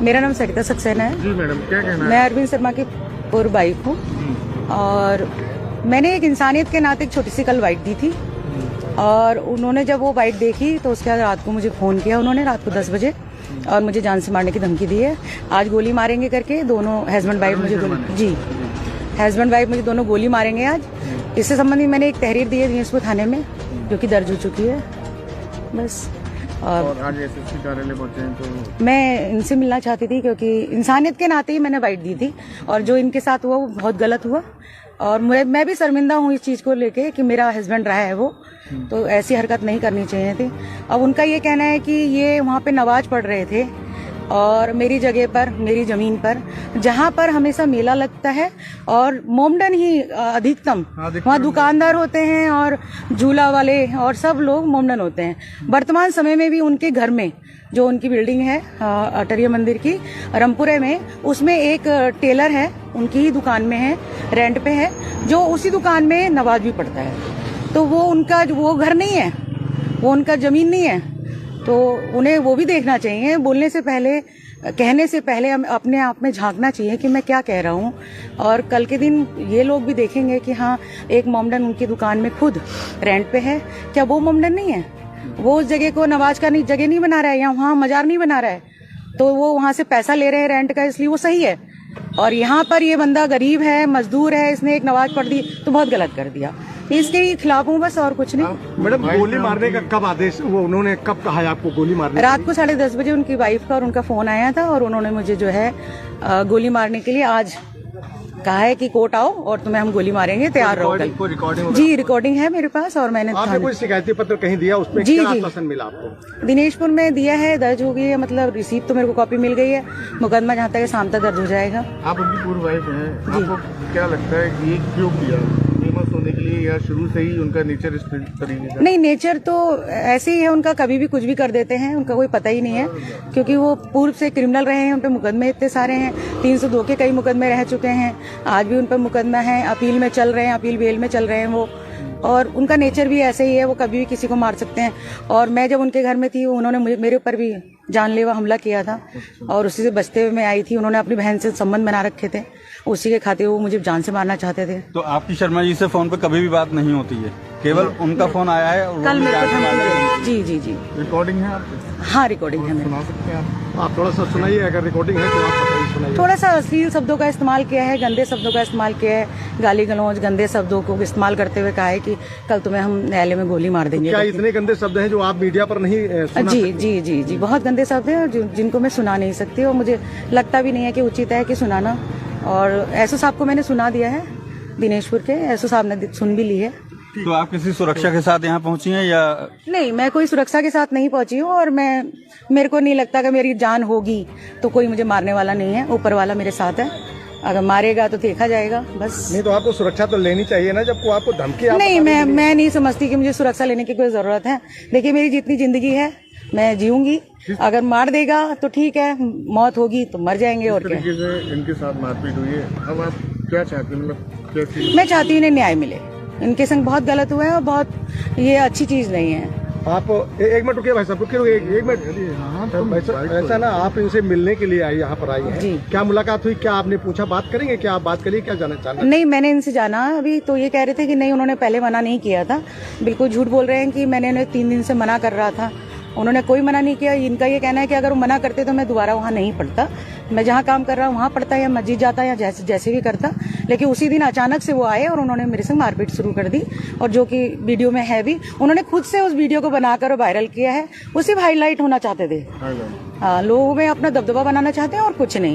मेरा नाम सरिता सक्सेना है। जी मैडम, क्या कहना है? मैं अरविंद शर्मा की पूर्व वाइफ हूँ और मैंने एक इंसानियत के नाते एक छोटी सी कल वाइट दी थी और उन्होंने जब वो वाइट देखी तो उसके बाद रात को मुझे फ़ोन किया उन्होंने रात को 10 बजे और मुझे जान से मारने की धमकी दी है। आज गोली मारेंगे करके दोनों हस्बैंड वाइफ मुझे दोनों गोली मारेंगे आज। इससे संबंधित मैंने एक तहरीर दी है दिनेशपुर थाने में जो कि दर्ज हो चुकी है। बस और आज एसएसपी कार्यालय पहुंचे हैं तो मैं इनसे मिलना चाहती थी क्योंकि इंसानियत के नाते ही मैंने वाइट दी थी और जो इनके साथ हुआ वो बहुत गलत हुआ और मैं भी शर्मिंदा हूँ इस चीज़ को लेके कि मेरा हस्बैंड रहा है वो, तो ऐसी हरकत नहीं करनी चाहिए थी। अब उनका ये कहना है कि ये वहाँ पे नमाज पढ़ रहे थे और मेरी जगह पर, मेरी ज़मीन पर, जहाँ पर हमेशा मेला लगता है और मोमडन ही अधिकतम वहाँ दुकानदार होते हैं और झूला वाले और सब लोग मोमडन होते हैं। वर्तमान समय में भी उनके घर में जो उनकी बिल्डिंग है अटरिया मंदिर की रामपुरे में, उसमें एक टेलर है, उनकी ही दुकान में है, रेंट पे है, जो उसी दुकान में नमाज भी पढ़ता है। तो वो उनका वो घर नहीं है, वो उनका ज़मीन नहीं है, तो उन्हें वो भी देखना चाहिए। बोलने से पहले, कहने से पहले अपने आप में झांकना चाहिए कि मैं क्या कह रहा हूँ। और कल के दिन ये लोग भी देखेंगे कि हाँ एक मोमडन उनकी दुकान में खुद रेंट पे है, क्या वो मोमडन नहीं है? वो उस जगह को नमाज का जगह नहीं बना रहा है या वहाँ मजार नहीं बना रहा है, तो वो वहाँ से पैसा ले रहे हैं रेंट का, इसलिए वो सही है। और यहाँ पर ये बंदा गरीब है, मजदूर है, इसने एक नमाज पढ़ दी तो बहुत गलत कर दिया। इसके खिलाफ हूँ बस, और कुछ नहीं। मैडम, गोली मारने का कब आदेश, वो उन्होंने कब कहा है आपको गोली मारने? रात को 10:30 बजे उनकी वाइफ का और उनका फोन आया था और उन्होंने मुझे जो है गोली मारने के लिए आज कहा है कि कोर्ट आओ और तुम्हें हम गोली मारेंगे, तैयार रहो कल। जी रिकॉर्डिंग है मेरे पास और मैंने आपने कोई शिकायती पत्र कहीं दिया, उसमें क्या आश्वासन मिला आपको? दिनेशपुर में दिया है, दर्ज हो गई है, मतलब रिसीप्ट तो मेरे को कॉपी मिल गई है। मुकदमा जहाँ तक है शाम तक दर्ज हो जाएगा। आप उनकी पूर्व वाइफ हैं, आपको क्या लगता है कि ये क्यों किया? फेमस होने के लिए या शुरू से ही उनका नेचर इस तरीके का? नहीं, नेचर तो ऐसे ही है उनका, कभी भी कुछ भी कर देते हैं, उनका कोई पता ही नहीं है क्योंकि वो पूर्व से क्रिमिनल रहे हैं, उन पर मुकदमे इतने सारे हैं, 302 के कई मुकदमे रह चुके हैं, आज भी उन पर मुकदमा है, अपील में चल रहे हैं, अपील बेल में चल रहे हैं वो। और उनका नेचर भी ऐसे ही है, वो कभी भी किसी को मार सकते हैं। और मैं जब उनके घर में थी उन्होंने मेरे ऊपर भी जानलेवा हमला किया था और उसी से बचते हुए मैं आई थी। उन्होंने अपनी बहन से संबंध बना रखे थे, उसी के खातिर वो मुझे जान से मारना चाहते थे। तो आपकी शर्मा जी से फोन पे कभी भी बात नहीं होती है, केवल उनका फोन आया है और कल मेरे को जी रिकॉर्डिंग है आपके? हाँ रिकॉर्डिंग है मेरे। सुना सकते हैं आप थोड़ा सा सुनाइए, अगर रिकॉर्डिंग है तो आप बताइए, सुनाइए। थोड़ा सा अश्लील शब्दों का इस्तेमाल किया है, गंदे शब्दों का इस्तेमाल किया है, गाली गलौज गंदे शब्दों को इस्तेमाल करते हुए कहा है कि कल तुम्हें हम न्यायालय में गोली मार देंगे। क्या इतने गंदे शब्द हैं जो आप मीडिया पर नहीं सुना जी जी जी बहुत गंदे शब्द हैं जिनको मैं सुना नहीं सकती और मुझे लगता भी नहीं है कि उचित है कि सुनाना। और एसओ साहब को मैंने सुना दिया है, दिनेशपुर के एसओ साहब ने सुन भी ली है। तो आप किसी सुरक्षा के साथ यहाँ पहुंची हैं या नहीं? मैं कोई सुरक्षा के साथ नहीं पहुंची हूँ और मेरे को नहीं लगता कि मेरी जान होगी तो कोई मुझे मारने वाला नहीं है, ऊपर वाला मेरे साथ है, अगर मारेगा तो देखा जाएगा बस। नहीं तो आपको सुरक्षा तो लेनी चाहिए ना, जब आपको धमकी नहीं, मैं नहीं समझती कि मुझे सुरक्षा लेने की कोई जरूरत है। देखिए मेरी जितनी जिंदगी है मैं जीऊंगी, अगर मार देगा तो ठीक है, मौत होगी तो मर जाएंगे और क्या। इनके साथ मारपीट हुई है, अब आप क्या चाहते हैं? मतलब कैसी? मैं चाहती हूँ इन्हें न्याय मिले, इनके संग बहुत गलत हुआ है और बहुत ये अच्छी चीज नहीं है। आप एक मिनट रुकिए भाई साहब, रुकिए एक मिनट। ऐसा ना, आप इनसे मिलने के लिए आई, यहाँ पर आई हैं, क्या मुलाकात हुई, क्या आपने पूछा, बात करेंगे, क्या आप बात करिए, क्या जानना चाहते? नहीं, मैंने इनसे जाना अभी तो ये कह रहे थे कि नहीं, उन्होंने पहले मना नहीं किया था। बिल्कुल झूठ बोल रहे हैं कि मैंने उन्हें 3 दिन से मना कर रहा था, उन्होंने कोई मना नहीं किया। इनका ये कहना है कि अगर वो मना करते तो मैं दोबारा वहाँ नहीं पढ़ता, मैं जहाँ काम कर रहा हूँ वहाँ पढ़ता या मस्जिद जाता या जैसे भी करता। लेकिन उसी दिन अचानक से वो आए और उन्होंने मेरे संग मारपीट शुरू कर दी और जो कि वीडियो में है भी, उन्होंने खुद से उस वीडियो को बनाकर वायरल किया है, वो सिर्फ हाईलाइट होना चाहते थे। हाँ, लोगों में अपना दबदबा बनाना चाहते हैं और कुछ नहीं।